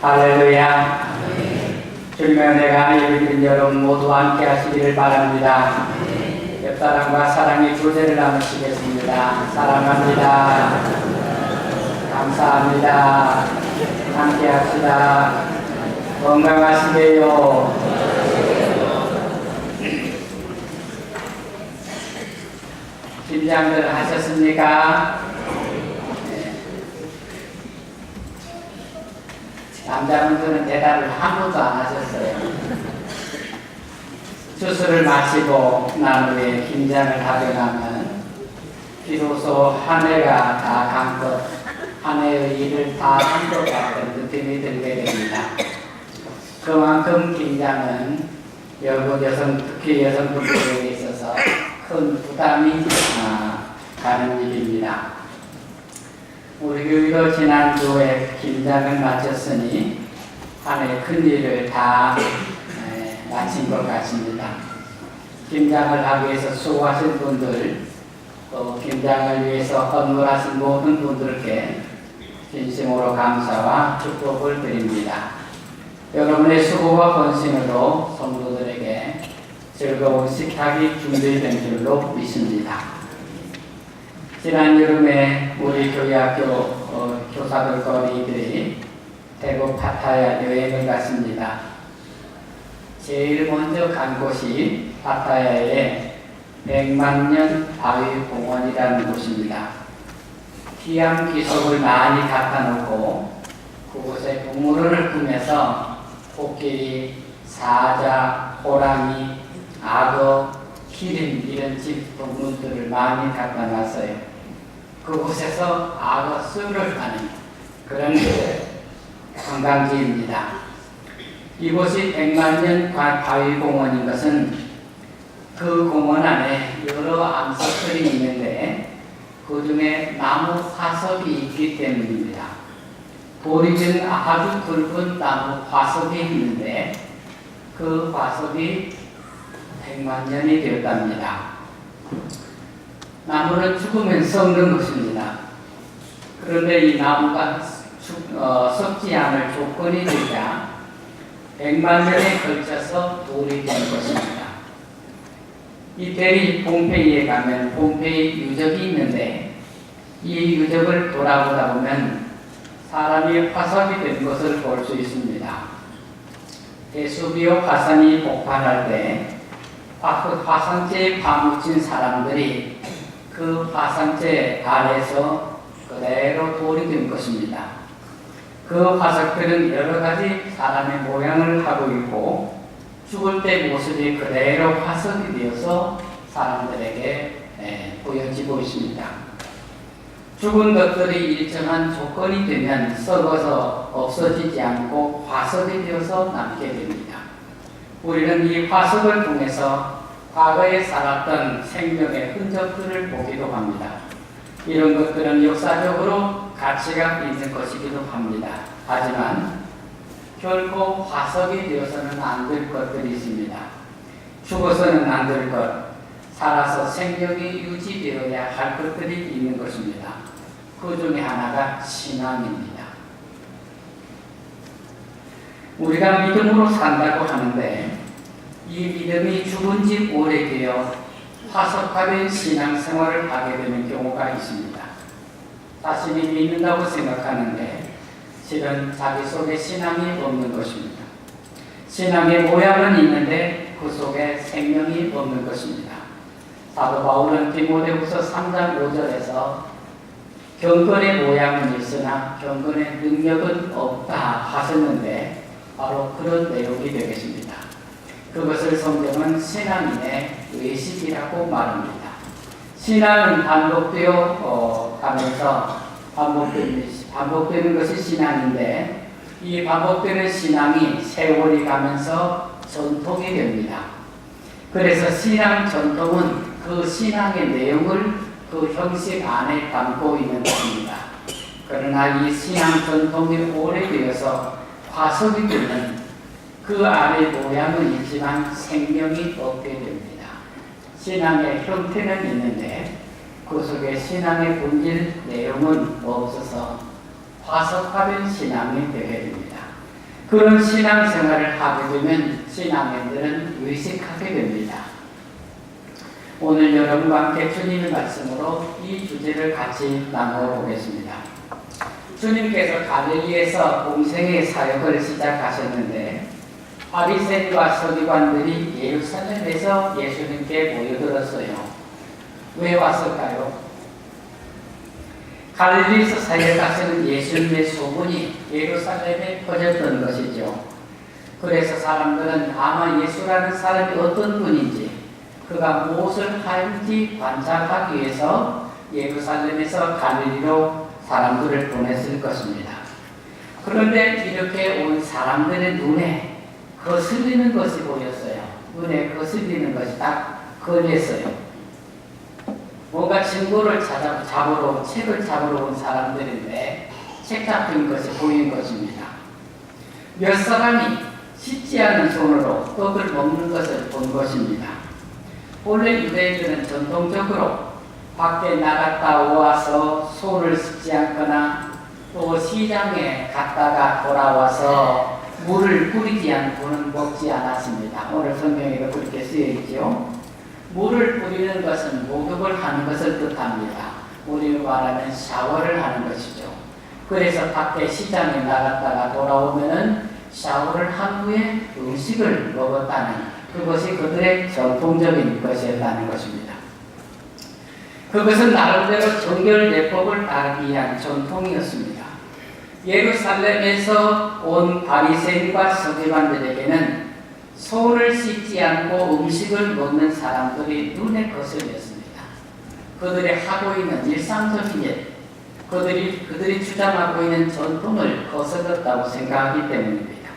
할렐루야. 주님의 은혜가 예비드린 여러분 모두 함께 하시기를 바랍니다. 옆사람과 사랑의 교제를 나누시겠습니다. 사랑합니다. 감사합니다. 함께 합시다. 건강하시게요. 김장들 하셨습니까? 남자분들은 대답을 한 번도 안 하셨어요. 주스를 마시고 난 후에 김장을 하게 나면 비로소 한 해가 다 간 것, 한 해의 일을 다 한 것 같은 느낌이 들게 됩니다. 그만큼 김장은 특히 여성분들에게 있어서 큰 부담이 가는 일입니다. 우리 교회도 지난주에 김장을 마쳤으니 한 해 큰 일을 다 마친 것 같습니다. 김장을 하기 위해서 수고하신 분들, 또 김장을 위해서 헌물하신 모든 분들께 진심으로 감사와 축복을 드립니다. 여러분의 수고와 헌신으로 성도들에게 즐거운 식탁이 준비된 줄로 믿습니다. 지난 여름에 우리 교회학교 교사들 거리들이 대구 파타야 여행을 갔습니다. 제일 먼저 간 곳이 파타야의 100만년 바위공원이라는 곳입니다. 기암 기석을 많이 갖다 놓고 그곳에 동물원을 꾸며서 코끼리, 사자, 호랑이, 악어, 기린 이런 집 동물들을 많이 갖다 놨어요. 그곳에서 악어 수를 하는 그런 관광지입니다. 이곳이 100만년 바위공원인 것은 그 공원 안에 여러 암석들이 있는데 그 중에 나무 화석이 있기 때문입니다. 돌이 든 아주 굵은 나무 화석이 있는데 그 화석이 100만 년이 되었답니다. 나무는 죽으면 썩는 것입니다. 그런데 이 나무가 썩지 않을 조건이 되자 100만 년에 걸쳐서 돌이 된 것입니다. 이태리 폼페이에 가면 폼페이 유적이 있는데 이 유적을 돌아보다 보면 사람이 화석이 된 것을 볼 수 있습니다. 베수비오 화산이 폭발할 때 화산재에 파묻힌 사람들이 그 화산재 아래에서 그대로 돌이 된 것입니다. 그 화석들은 여러 가지 사람의 모양을 하고 있고 죽을 때 모습이 그대로 화석이 되어서 사람들에게 보여지고 있습니다. 죽은 것들이 일정한 조건이 되면 썩어서 없어지지 않고 화석이 되어서 남게 됩니다. 우리는 이 화석을 통해서 과거에 살았던 생명의 흔적들을 보기도 합니다. 이런 것들은 역사적으로 가치가 있는 것이기도 합니다. 하지만 결코 화석이 되어서는 안 될 것들이 있습니다. 죽어서는 안 될 것, 살아서 생명이 유지되어야 할 것들이 있는 것입니다. 그 중에 하나가 신앙입니다. 우리가 믿음으로 산다고 하는데 이 믿음이 죽은 지 오래되어 화석화된 신앙생활을 하게 되는 경우가 있습니다. 자신이 믿는다고 생각하는데 실은 자기 속에 신앙이 없는 것입니다. 신앙의 모양은 있는데 그 속에 생명이 없는 것입니다. 사도 바울은 디모데후서 3장 5절에서 경건의 모양은 있으나 경건의 능력은 없다 하셨는데 바로 그런 내용이 되겠습니다. 그것을 성경은 신앙인의 외식이라고 말합니다. 신앙은 반복되어 가면서 반복되는 것이 신앙인데 이 반복되는 신앙이 세월이 가면서 전통이 됩니다. 그래서 신앙 전통은 그 신앙의 내용을 그 형식 안에 담고 있는 것입니다. 그러나 이 신앙 전통이 오래되어서 화석이 되면 그 안에 모양은 있지만 생명이 없게 됩니다. 신앙의 형태는 있는데 그 속에 신앙의 본질 내용은 없어서 화석화된 신앙이 되게 됩니다. 그런 신앙생활을 하게 되면 신앙인들은 의식하게 됩니다. 오늘 여러분과 함께 주님의 말씀으로 이 주제를 같이 나누어 보겠습니다. 주님께서 갈릴리에서 공생의 사역을 시작하셨는데 바리새인과 서기관들이 예루살렘에서 예수님께 모여들었어요. 왜 왔을까요? 갈릴리에서 사역하시는 예수님의 소문이 예루살렘에 퍼졌던 것이죠. 그래서 사람들은 아마 예수라는 사람이 어떤 분인지, 그가 무엇을 하는지 관찰하기 위해서 예루살렘에서 갈릴리로 사람들을 보냈을 것입니다. 그런데 이렇게 온 사람들의 눈에 거슬리는 것이 보였어요. 눈에 거슬리는 것이 딱 걸렸어요. 뭔가 증거를 잡으러, 책을 잡으러 온 사람들인데 책 잡힌 것이 보인 것입니다. 몇 사람이 씻지 않은 손으로 떡을 먹는 것을 본 것입니다. 원래 유대인들은 전통적으로 밖에 나갔다 와서 손을 씻지 않거나 또 시장에 갔다가 돌아와서 물을 뿌리지 않고는 먹지 않았습니다. 오늘 성경에도 그렇게 쓰여 있죠. 물을 뿌리는 것은 목욕을 하는 것을 뜻합니다. 우리로 말하면 샤워를 하는 것이죠. 그래서 밖에 시장에 나갔다가 돌아오면은 샤워를 한 후에 음식을 먹었다는 그것이 그들의 전통적인 것이었다는 것입니다. 그것은 나름대로 정결예법을 따르기 위한 전통이었습니다. 예루살렘에서 온 바리새인과 서기관들에게는 손을 씻지 않고 음식을 먹는 사람들이 눈에 거슬렸습니다. 그들이 하고 있는 일상적인 일, 그들이 주장하고 있는 전통을 거슬렀다고 생각하기 때문입니다.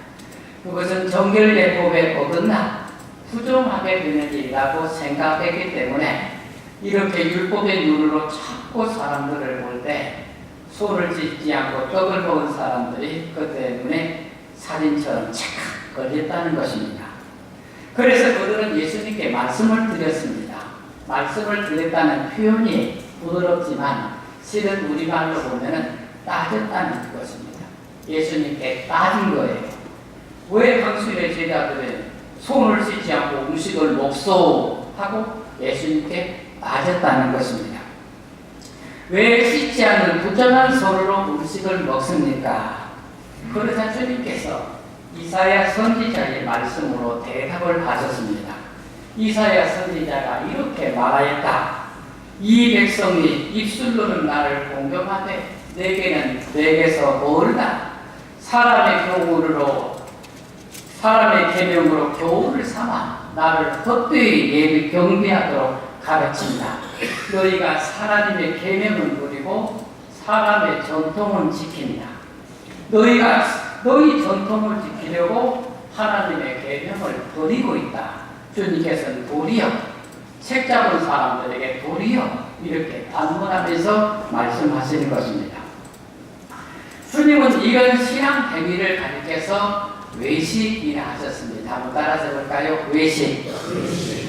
그것은 정결예법에 어긋나 부정하게 되는 일이라고 생각했기 때문에 이렇게 율법의 눈으로 자꾸 사람들을 볼 때 손을 씻지 않고 떡을 먹은 사람들이 그 때문에 살인처럼 착각 걸렸다는 것입니다. 그래서 그들은 예수님께 말씀을 드렸습니다. 말씀을 드렸다는 표현이 부드럽지만 실은 우리말로 보면은 따졌다는 것입니다. 예수님께 따진 거예요. 왜 당신의 제자들은 손을 씻지 않고 음식을 먹소 하고 예수님께 따졌다는 것입니다. 왜 씻지 않은 부정한 손으로 음식을 먹습니까? 그러자 주님께서 이사야 선지자의 말씀으로 대답을 하셨습니다. 이사야 선지자가 이렇게 말하였다. 이 백성이 입술로는 나를 공경하되 내게서 멀다. 사람의 계명으로 교훈을 삼아 나를 헛되이 경배하도록 가르친다. 너희가 하나님의 계명은 누리고 사람의 전통은 지킨다. 너희 전통을 지키려고 하나님의 계명을 버리고 있다. 주님께서는 도리어 책 잡은 사람들에게 도리어 이렇게 단문하면서 말씀하시는 것입니다. 주님은 이런 신앙 행위를 가리켜서 외식이라 하셨습니다. 한번 따라서 볼까요? 외식.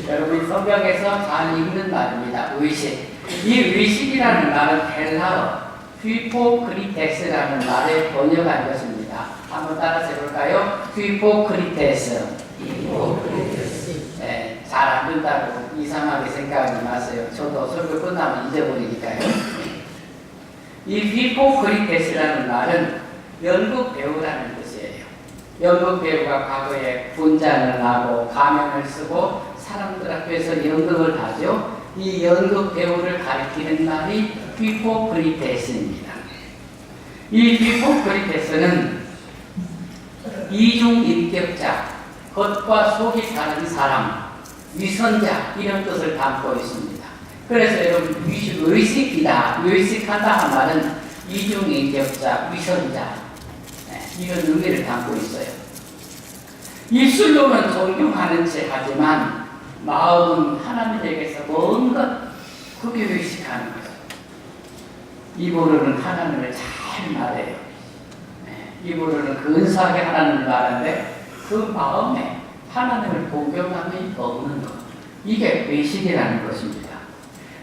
여러분 성경에서 잘 읽는 말입니다. 외식. 이 외식이라는 말은 헬라어 휘포크리테스라는 말에 번역한 것입니다. 한번 따라서 해볼까요? 휘포크리테스. 네, 잘 안 된다고 이상하게 생각하지 마세요. 저도 설교 끝나면 잊어버리니까요. 이 휘포크리테스라는 말은 연극 배우라는 뜻이에요. 연극 배우가 과거에 분장을 하고 가면을 쓰고 사람들 앞에서 연극을 하죠. 이 연극 배우를 가리키는 말이 휘포크리테스입니다. 이 휘포크리테스는 이중인격자, 겉과 속이 다른 사람, 위선자 이런 뜻을 담고 있습니다. 그래서 여러분 의식이다, 의식하다 한 말은 이중인격자, 위선자 이런 의미를 담고 있어요. 입술로는 존경하는 체 하지만 마음은 하나님에게서 먼 것, 그게 의식하는 거죠. 입으로는 하나님을 잘 말해요. 입으로는 근사하게 하나님을 말하는데 그 마음에 하나님을 공경함이 없는 것. 이게 의식이라는 것입니다.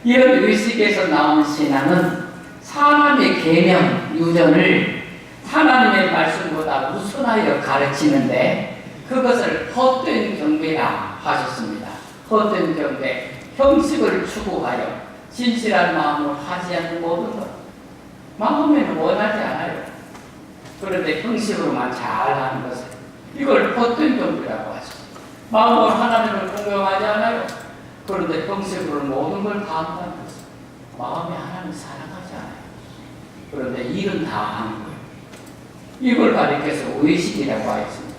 이런 의식에서 나온 신앙은 사람의 계명, 유전을 하나님의 말씀보다 것보다 우선하여 가르치는데 그것을 헛된 경배라 하셨습니다. 헛된 경배, 형식을 추구하여 진실한 마음으로 하지 않는 모든 것. 마음에는 원하지 않아요. 그런데 형식으로만 잘하는 것을 이걸 헛된 경배라고 하죠. 마음으로 하나님을 공경하지 않아요. 그런데 형식으로 모든 걸 다 한다는 것은 마음에 하나님을 사랑하지 않아요. 그런데 일은 다 하는 거예요. 이걸 가리켜서 의식이라고 하였습니다.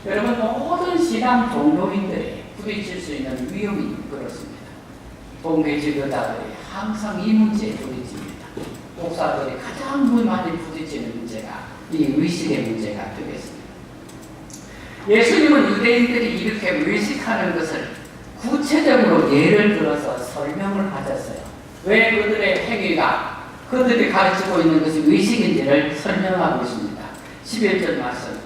여러분, 모든 신앙 종교인들이 부딪힐 수 있는 위험이 그렇습니다. 종교 지도자들이 항상 이 문제에 부딪힙니다. 목사들이 가장 많이 부딪히는 문제가 이 의식의 문제가 되겠습니다. 예수님은 유대인들이 이렇게 의식하는 것을 구체적으로 예를 들어서 설명을 하셨어요. 왜 그들의 행위가 그들이 가르치고 있는 것이 의식인지를 설명하고 있습니다. 11절 말씀.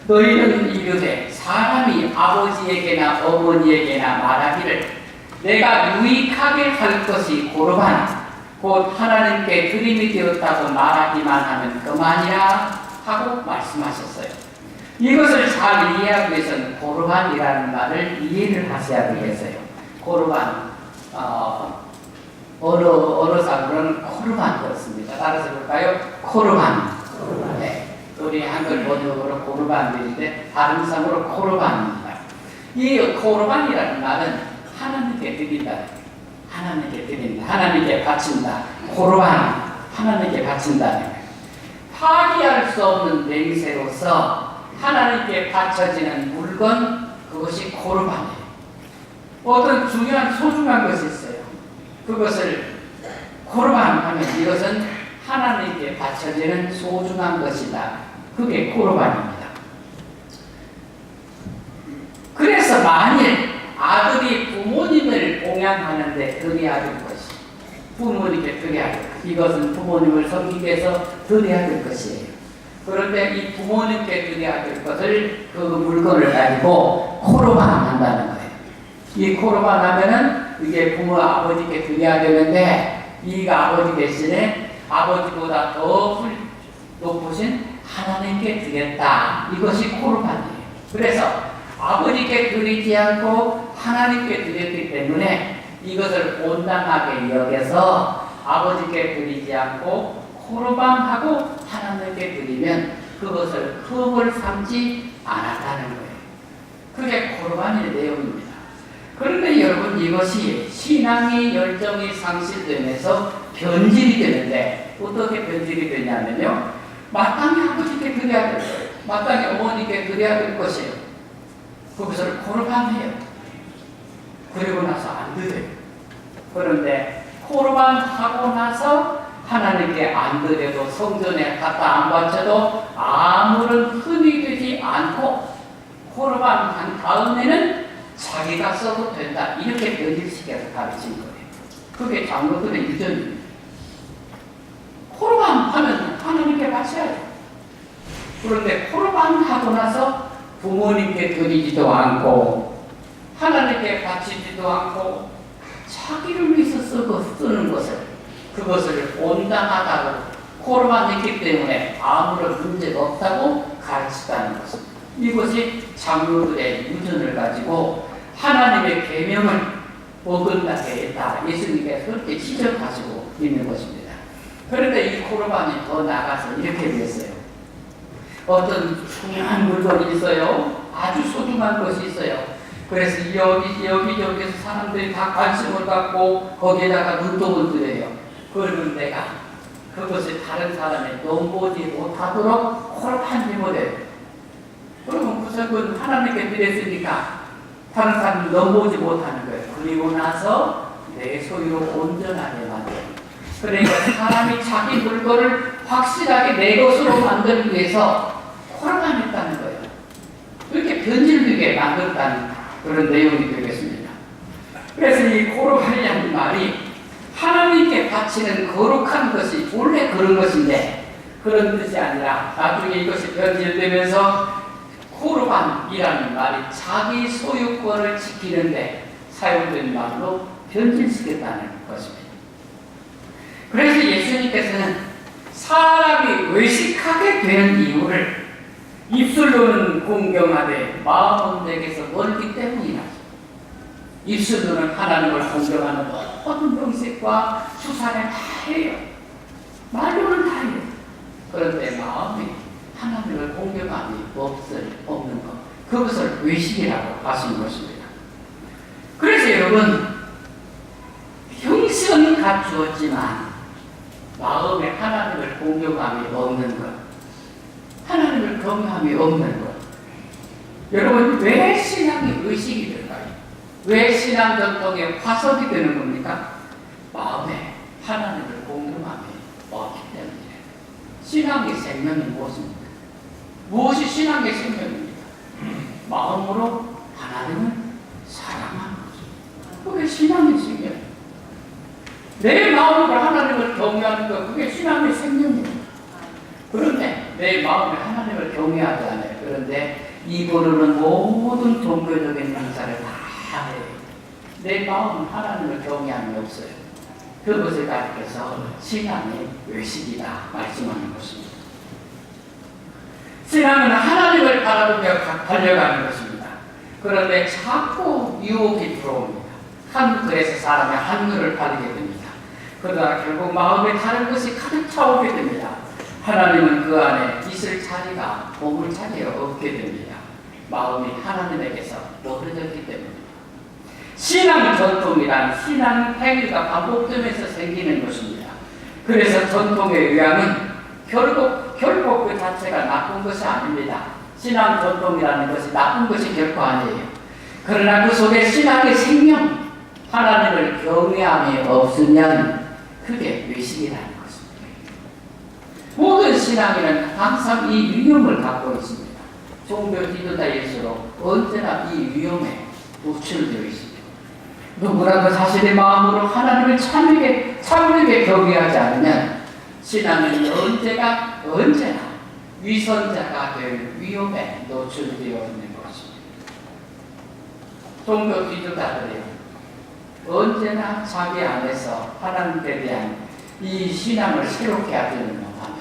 너희는 이르되 사람이 아버지에게나 어머니에게나 말하기를 내가 유익하게 할 것이 고르반 곧 하나님께 드림이 되었다고 말하기만 하면 그만이라 하고 말씀하셨어요. 이것을 잘 이해하기 위해서는 고르반이라는 말을 이해를 하셔야 되겠어요. 고르반, 어로상으로는 코르반 그렇습니다. 따라서 볼까요? 코르반. 네. 우리 한글 번역으로 고르반인데 발음상으로 코르반입니다. 이 코르반이라는 말은 하나님께 드린다. 하나님께 드린다. 하나님께 바친다. 코르반. 하나님께 바친다는 거예요. 파기할 수 없는 맹세로서 하나님께 바쳐지는 물건, 그것이 코르반이에요. 어떤 중요한 소중한 것이 있어요. 그것을 코르반 하면 이것은 하나님께 바쳐지는 소중한 것이다. 그게 코르반입니다. 그래서 만일 아들이 부모님을 봉양하는데 드려야 될 것이 부모님께 드려야 될 것, 이것은 부모님을 섬기기 위해서 드려야 될 것이에요. 그런데 이 부모님께 드려야 될 것을 그 물건을 가지고 코르반 한다는 거예요. 이 코르반 하면은 이게 부모 아버지께 드려야 되는데 이가 아버지 대신에 아버지보다 더 높으신 하나님께 드렸다. 이것이 코르반이에요. 그래서 아버지께 드리지 않고 하나님께 드렸기 때문에 이것을 온당하게 여겨서 아버지께 드리지 않고 코르반하고 하나님께 드리면 그것을 흠을 삼지 않았다는 거예요. 그게 코르반의 내용입니다. 그런데 여러분, 이것이 신앙의 열정이 상실되면서 변질이 되는데 어떻게 변질이 되냐면요, 마땅히 아버지께 드려야 될 거예요. 마땅히 어머니께 드려야 될 것이에요. 그것을 코르반해요. 그리고 나서 안 드려요. 그런데 코르반하고 나서 하나님께 안 드려도 성전에 갖다 안 바쳐도 아무런 흠이 되지 않고 코르반한 다음에는 자기가 써도 된다. 이렇게 변질시켜서 가르친 거예요. 그게 장로들의 유전입니다. 코르반 하면 하나님께 바쳐야 돼요. 그런데 코르반 하고 나서 부모님께 드리지도 않고 하나님께 바치지도 않고 자기를 위해서 쓰는 것을, 그것을 온당하다고 코르반했기 때문에 아무런 문제가 없다고 가르치다는 것입니다. 이것이 장로들의 유전을 가지고 하나님의 계명을 어긋나게 했다. 예수님께서 그렇게 지적하시고 있는 것입니다. 그런데 이 코르반이 더 나가서 이렇게 됐어요. 어떤 중요한 물건이 있어요. 아주 소중한 것이 있어요. 그래서 여기저기서 사람들이 다 관심을 갖고 거기에다가 눈독을 들여요. 그러면 내가 그것을 다른 사람이 넘보지 못하도록 코르반을 해버려요. 그러면 그것은 하나님께 드렸으니까 다른 사람이 넘보지 못하는 거예요. 그리고 나서 내 소유로 온전하게 만들어요. 그러니까 사람이 자기 물건을 확실하게 내 것으로 만들기 위해서 코르반했다는 거예요. 그렇게 변질되게 만들었다는 그런 내용이 되겠습니다. 그래서 이 코르반이라는 말이 하나님께 바치는 거룩한 것이 원래 그런 것인데 그런 뜻이 아니라 나중에 이것이 변질되면서 코르반이라는 말이 자기 소유권을 지키는데 사용된 말로 변질시켰다는 것입니다. 그래서 예수님께서는 사람이 외식하게 되는 이유를 입술로는 공경하되 마음은 내게서 멀기 때문이라죠. 입술로는 하나님을 공경하는 모든 명색과 수사를 다 해요. 말로는 다 해요. 그런데 마음이 하나님을 공경함이 없는 것, 그것을 외식이라고 하신 것입니다. 그래서 여러분, 형식은 갖추었지만 마음에 하나님을 공경함이 없는 것, 하나님을 경외함이 없는 것. 여러분, 왜 신앙이 의식이 될까요? 왜 신앙 전통의 화석이 되는 겁니까? 마음에 하나님을 공경함이 없기 때문이에요. 신앙의 생명이 무엇입니까? 무엇이 신앙의 생명입니까? 마음으로 하나님을 사랑하는 거죠. 그게 신앙의 생명이에요. 내 마음으로 하나님을 경외하는 것, 그게 신앙의 생명이에요. 그런데 내 마음에 하나님을 경외하지 않아요. 그런데 입으로는 모든 종교적인 행사를 다 해요. 내 마음은 하나님을 경외함이 없어요. 그것을 가리켜서 신앙의 외식이다 말씀하는 것입니다. 신앙은 하나님을 바라보며 달려가는 것입니다. 그런데 자꾸 유혹이 들어옵니다. 한 글에서 사람이 한 글을 팔게 됩니다. 그러다 결국 마음에 다른 것이 가득 차오게 됩니다. 하나님은 그 안에 있을 자리가 머물 자리가 없게 됩니다. 마음이 하나님에게서 멀어졌기 때문입니다. 신앙 전통이란 신앙 행위가 반복되면서 생기는 것입니다. 그래서 전통의 의향은 결국 그 자체가 나쁜 것이 아닙니다. 신앙 전통이라는 것이 나쁜 것이 결코 아니에요. 그러나 그 속에 신앙의 생명, 하나님을 경외함이 없으면 그게 외식이라는 것입니다. 모든 신앙인은 항상 이 위험을 갖고 있습니다. 종교 지도자일수록 언제나 이 위험에 노출되어 있습니다. 누구라도 자신의 마음으로 하나님을 참으게 경외하지 않으면 신앙은 언제나 위선자가 될 위험에 노출되어 있는 것입니다. 종교 지도자들이 언제나 자기 안에서 하나님께 대한 이 신앙을 새롭게 하지는 못하면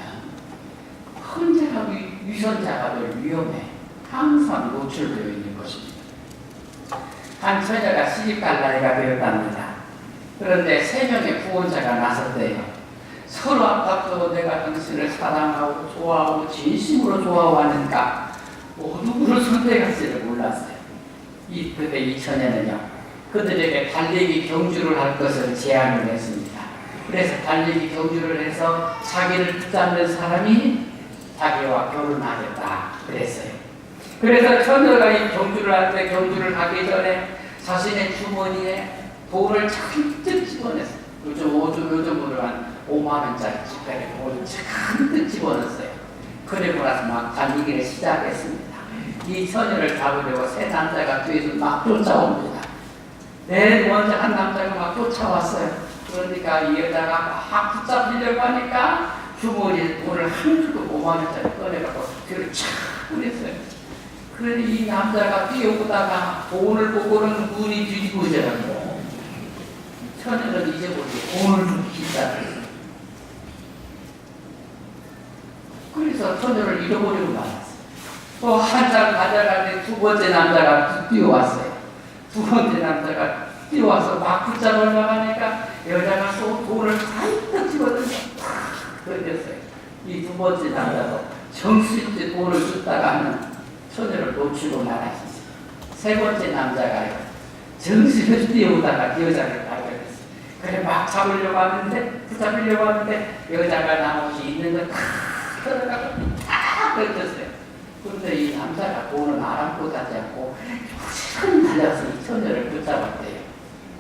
언제나 위선자가 될 위험에 항상 노출되어 있는 것입니다. 한 처녀가 시집갈 나이가 되었답니다. 그런데 3명의 구원자가 나섰대요. 서로 아깝도 내가 당신을 사랑하고 좋아하고 진심으로 좋아하는가 누구를 선택할지를 몰랐어요. 그때 이 처녀는요, 그들에게 달리기 경주를 할 것을 제안을 했습니다. 그래서 달리기 경주를 해서 자기를 붙잡는 사람이 자기와 결혼하겠다 그랬어요. 그래서 처녀가 이 경주를 할 때 경주를 가기 전에 자신의 주머니에 돈을 잔뜩 집어냈어요. 요즘으로 한 5만 원짜리 지폐를 돈을 잔뜩 집어넣었어요. 그리고 나서 막 달리기를 시작했습니다. 이 처녀를 잡으려고 3 남자가 뒤에서 막 쫓아옵니다. 맨 먼저 한 남자가 막 쫓아왔어요. 그러니까 이 여자가 막 붙잡으려고 하니까 주머니에 돈을 한 줄도 5만 원짜리 꺼내갖고 뒤를 착 뿌렸어요. 그런데 이 남자가 뛰어오다가 돈을 보고는 눈이 뒤집어져가지고 처녀는 잊어버리고 돈을 줍기 시작했어요. 그래서 처녀를 잃어버리고 말았어요. 또 한참 가져갈 때 2번째 남자가 뛰어왔어요. 2번째 남자가 뛰어와서 막 붙잡으려고 하니까 여자가 또 돈을 잔뜩 집어넣어서 탁 던졌어요. 이 2번째 남자도 정신없이 돈을 줬다가는 처녀를 놓치고 나가셨어요. 3번째 남자가요, 정신없이 뛰어오다가 여자를 발견했어요. 그래 막 붙잡으려고 하는데 여자가 나머지 있는 걸 탁 들어가고 탁 던졌어요. 그런데 이 남자가 돈을 아랑곳하지 않고 부지런히 달려서 이 처녀를 붙잡았대요.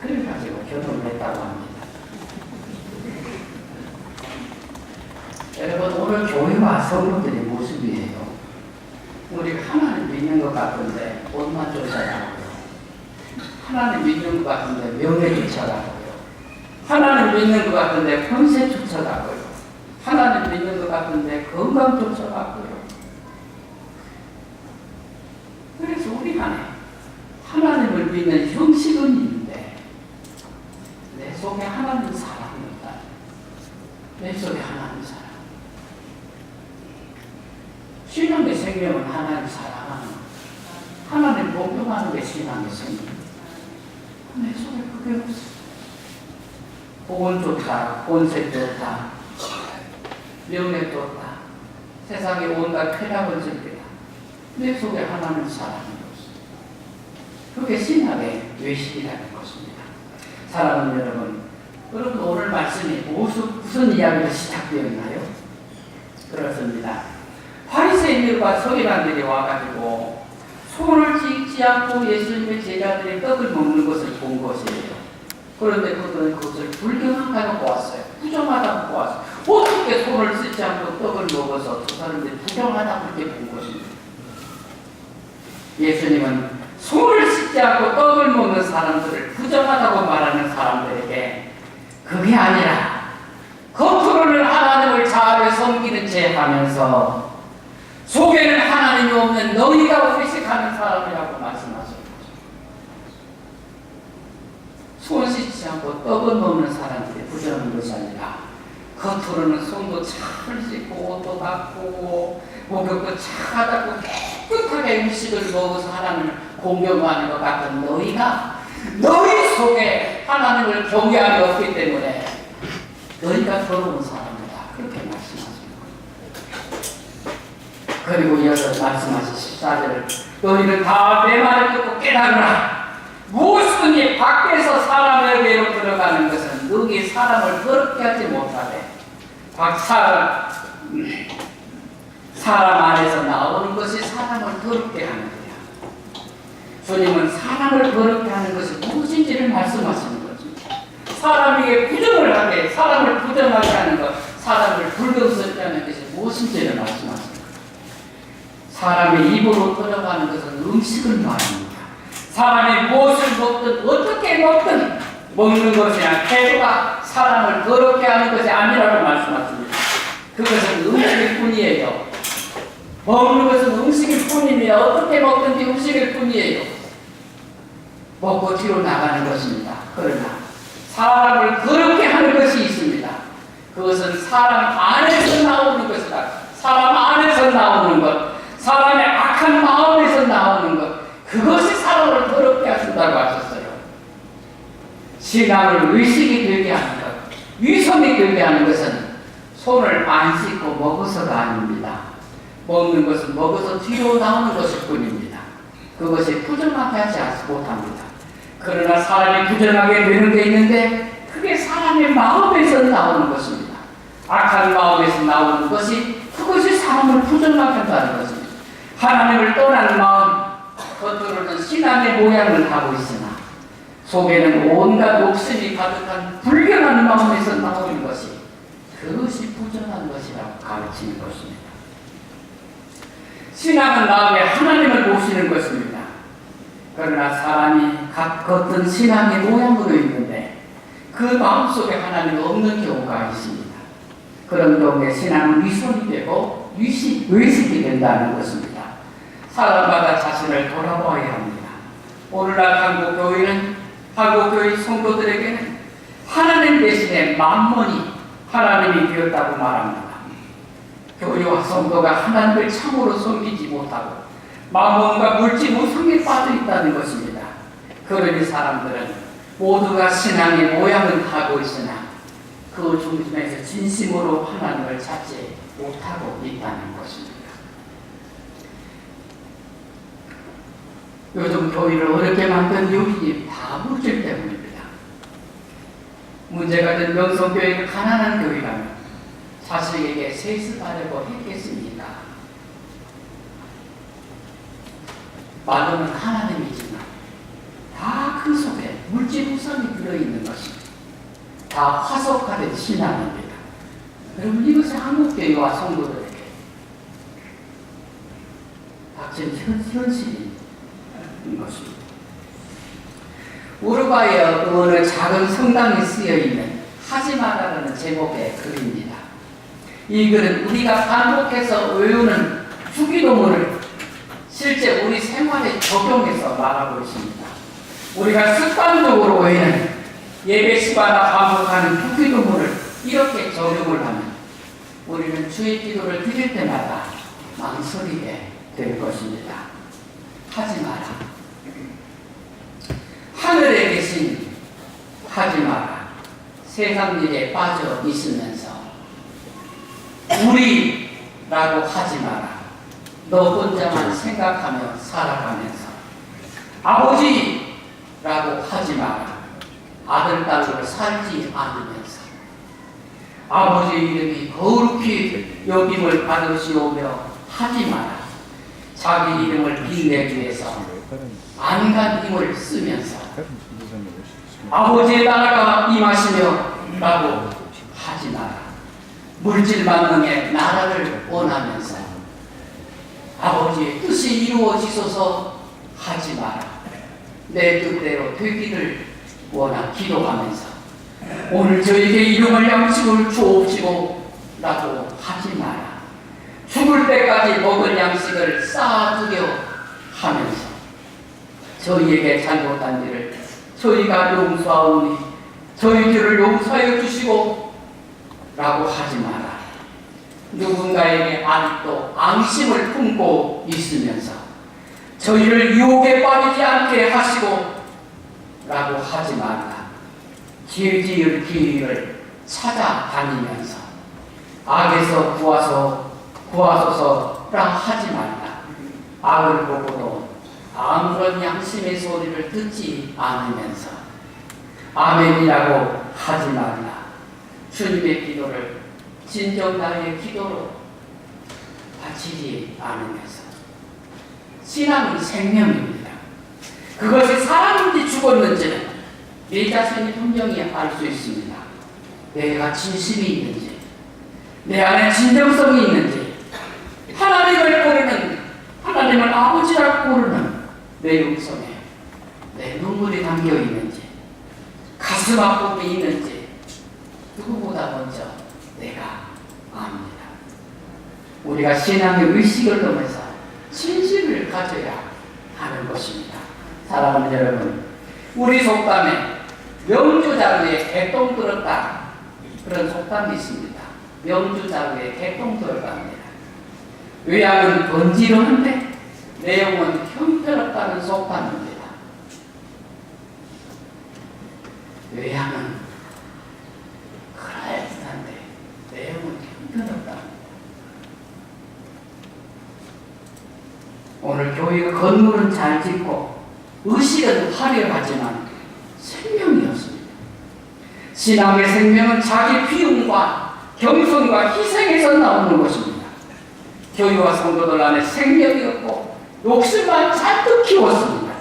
그래가지고 결혼을 했다고 합니다. 여러분, 오늘 교회와 성도들의 모습이에요. 우리가 하나님 믿는 것 같은데 돈만 쫓아가고요. 하나님 믿는 것 같은데 명예 쫓아가고요. 하나님 믿는 것 같은데 권세 쫓아가고요. 하나님 믿는 것 같은데 건강 쫓아가고요. 그래서 우리 안에 하나님을 믿는 형식은 있는데 내 속에 하나님 사랑이 없다. 내 속에 하나님 사랑. 신앙의 생명은 하나님 사랑하는 것. 하나님 복종하는 게 신앙의 생명. 내 속에 그게 없어. 복은 좋다, 본색 좋다, 명예 좋다, 세상에 온갖 쾌락을 즐기다. 내 속에 하나님 사랑하는 것입니다. 그게 신앙의 외식이라는 것입니다. 사랑하는 여러분 오늘 말씀이 무슨 이야기로 시작되었나요? 그렇습니다. 바리새인들과 서기관들이 와가지고 손을 씻지 않고 예수님의 제자들이 떡을 먹는 것을 본 것이에요. 그런데 그들은 그것을 불경하다고 보았어요. 부정하다고 보았어요. 어떻게 손을 씻지 않고 떡을 먹어서 두 사람들이 부정하다고 그렇게 본 것입니다. 예수님은 손을 씻지 않고 떡을 먹는 사람들을 부정하다고 말하는 사람들에게 그게 아니라 겉으로는 하나님을 잘 섬기는 채 하면서 속에는 하나님이 없는 너희가 회식하는 사람이라고 말씀하셨습니다. 손 씻지 않고 떡을 먹는 사람들이 부정한 것이 아니라 겉으로는 손도 잘 씻고 옷도 닦고 목욕도 잘 닦고 깨끗하게 음식을 먹어서 하나님을 공경하는 것 같은 너희가 너희 속에 하나님을 경외함이 없기 때문에 너희가 더러운 사람이다. 그렇게 말씀하십니다. 그리고 이어서 말씀하신 14절을 너희는 다 내 말을 듣고 깨달으라. 무엇이든지 밖에서 사람에게로 들어가는 것은 너희 사람을 더럽게 하지 못하되 사람 안에서 나오는 것이 사람을 더럽게 하는 거야. 주님은 사람을 더럽게 하는 것이 무엇인지를 말씀하시는 거죠. 사람에게 부정을 하게, 사람을 부정하게 하는 것, 사람을 불경스럽게 하는 것이 무엇인지를 말씀하시는 거예요. 사람의 입으로 들어가는 것은 음식을 말합니다. 사람이 무엇을 먹든 어떻게 먹든 먹는 것이나 태도가 사람을 더럽게 하는 것이 아니라고 말씀하십니다. 그것은 음식일 뿐이에요. 먹는 것은 음식일 뿐입니다. 어떻게 먹든지 음식일 뿐이에요. 먹고 뒤로 나가는 것입니다. 그러나 사람을 더럽게 하는 것이 있습니다. 그것은 사람 안에서 나오는 것이다. 사람 안에서 나오는 것, 사람의 악한 마음에서 나오는 것, 그것이 사람을 더럽게 하신다고 하셨어요. 신앙을 의식이 되게 하는 것, 위선이 되게 하는 것은 손을 안 씻고 먹어서가 아닙니다. 먹는 것은 먹어서 뒤로 나오는 것일 뿐입니다. 그것이 부정하게 하지 못합니다. 그러나 사람이 부정하게 되는 게 있는데 그게 사람의 마음에서 나오는 것입니다. 악한 마음에서 나오는 것이 그것이 사람을 부정하게 한다는 것입니다. 하나님을 떠난 마음, 겉으로는 신앙의 모양을 하고 있으나 속에는 온갖 욕심이 가득한 불경한 마음에서 나오는 것이 그것이 부정한 것이라고 가르치는 것입니다. 신앙은 마음에 하나님을 모시는 것입니다. 그러나 사람이 겉은 신앙의 모양으로 있는데 그 마음속에 하나님이 없는 경우가 있습니다. 그런 경우에 신앙은 위선이 되고 외식이 된다는 것입니다. 사람마다 자신을 돌아보아야 합니다. 오늘날 한국교회 성도들에게는 하나님 대신에 만몬이 하나님이 되었다고 말합니다. 교회와 성도가 하나님을 참으로 섬기지 못하고 만몬과 물질 우상에 빠져 있다는 것입니다. 그러니 사람들은 모두가 신앙의 모양을 하고 있으나 그 중심에서 진심으로 하나님을 찾지 못하고 있다는 것입니다. 요즘 교회를 어렵게 만든 요인이 다 물질 때문입니다. 문제가 된 명성교회가 가난한 교회라면 자식에게 세습하려고 했겠습니까? 말로는 하나님이지만 다 그 속에 물질 우상이 들어있는 것입니다. 다 화석화된 신앙입니다. 여러분 이것이 한국교회와 성도들에게 닥친 현실인 것입니다. 우루과이의 어느 작은 성당에 쓰여있는 하지마라는 제목의 글입니다. 이 글은 우리가 반복해서 외우는 주기도문을 실제 우리 생활에 적용해서 말하고 있습니다. 우리가 습관적으로 외우는 예배 시간마다 반복하는 주기도문을 이렇게 적용을 하면 우리는 주의 기도를 드릴 때마다 망설이게 될 것입니다. 하지 마라. 하늘에 계신 하지 마라. 세상 일에 빠져 있으면서 우리라고 하지 마라. 너 혼자만 생각하며 살아가면서 아버지라고 하지 마라. 아들, 딸로 살지 않으면서 아버지의 이름이 거룩히 여김을 받으시오며 하지 마라. 자기 이름을 빛내기 위해서 안간 힘을 쓰면서 아버지의 나라가 임하시며 라고 하지 마라. 물질 만능의 나라를 원하면서 아버지의 뜻이 이루어지소서 하지 마라. 내 뜻대로 되기를 원하 기도하면서 오늘 저에게 일용할 양식을 주옵시고 라고 하지 마라. 죽을 때까지 먹을 양식을 쌓아두려 하면서 저희에게 잘못한 일을 저희가 용서하오니 저희 죄를 용서하여 주시고 라고 하지 마라. 누군가에게 아직도 앙심을 품고 있으면서 저희를 유혹에 빠지지 않게 하시고 라고 하지 말라. 지을 길을 찾아다니면서 악에서 구하소서라 하지 말라. 악을 보고도 아무런 양심의 소리를 듣지 않으면서 아멘이라고 하지 말라. 주님의 기도를 진정 나의 기도로 바치지 않으면서 신앙은 생명입니다. 그것이 살았는지 죽었는지는 내 자신이 분명히 알 수 있습니다. 내가 진심이 있는지, 내 안에 진정성이 있는지, 하나님을 부르는, 하나님을 아버지라고 부르는 내 음성에 내 눈물이 담겨 있는지, 가슴 아픔이 있는지 누구보다 먼저 내가 압니다. 우리가 신앙의 의식을 넘어서 진실을 가져야 하는 것입니다. 사랑하는 여러분, 우리 속담에 명주자루에 개똥 들었다, 그런 속담이 있습니다. 명주자루에 개똥 들었답니다. 외양은 번지르한데 내용은 형편없다는 속담입니다. 외양은 그럴듯한데 내용은 형편없다. 오늘 교회가 건물은 잘 짓고 의식은 화려하지만 생명이 없습니다. 신앙의 생명은 자기 비움과 겸손과 희생에서 나오는 것입니다. 교회와 성도들 안에 생명이 없고 욕심만 잔뜩 키웠습니다.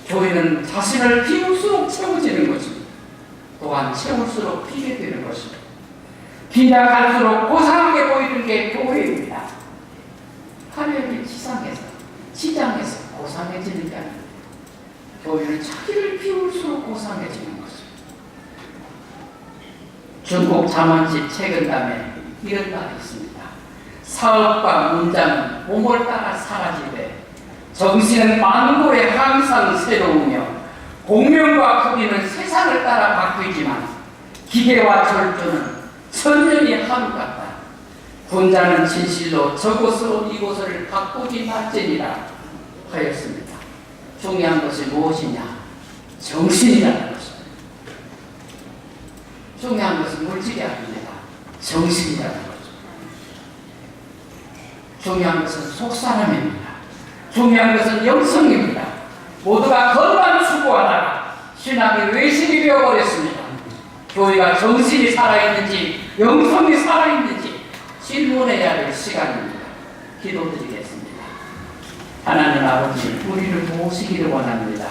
교회는 자신을 비울수록 채워지는 것입니다. 또한 채울수록 비게 되는 것입니다. 비나 갈수록 고상하게 보이는 게 교회입니다. 화려하게 시장에서 고상해지는 게 아닙니다. 교회는 자기를 비울수록 고상해지는 것입니다. 중국 잠언집 책은담에 이런 말이 있습니다. 사업과 문장은 몸을 따라 사라지되 정신은 만물에 항상 새로우며 공명과 크기는 세상을 따라 바뀌지만 기계와 절조는 천년이 하루 같다. 군자는 진실로 저곳으로 이곳을 바꾸지 말지니라 하였습니다. 중요한 것이 무엇이냐? 정신이라는 것입니다. 중요한 것은 물질이 아닙니다. 정신이라는 거죠. 중요한 것은 속사람입니다. 중요한 것은 영성입니다. 모두가 것만 추구하다가 신앙이 외식이 되어버렸습니다. 교회가 정신이 살아있는지 영성이 살아있는지 질문해야 할 시간입니다. 기도드리겠습니다. 하나님 아버지, 우리를 도우시기를 원합니다.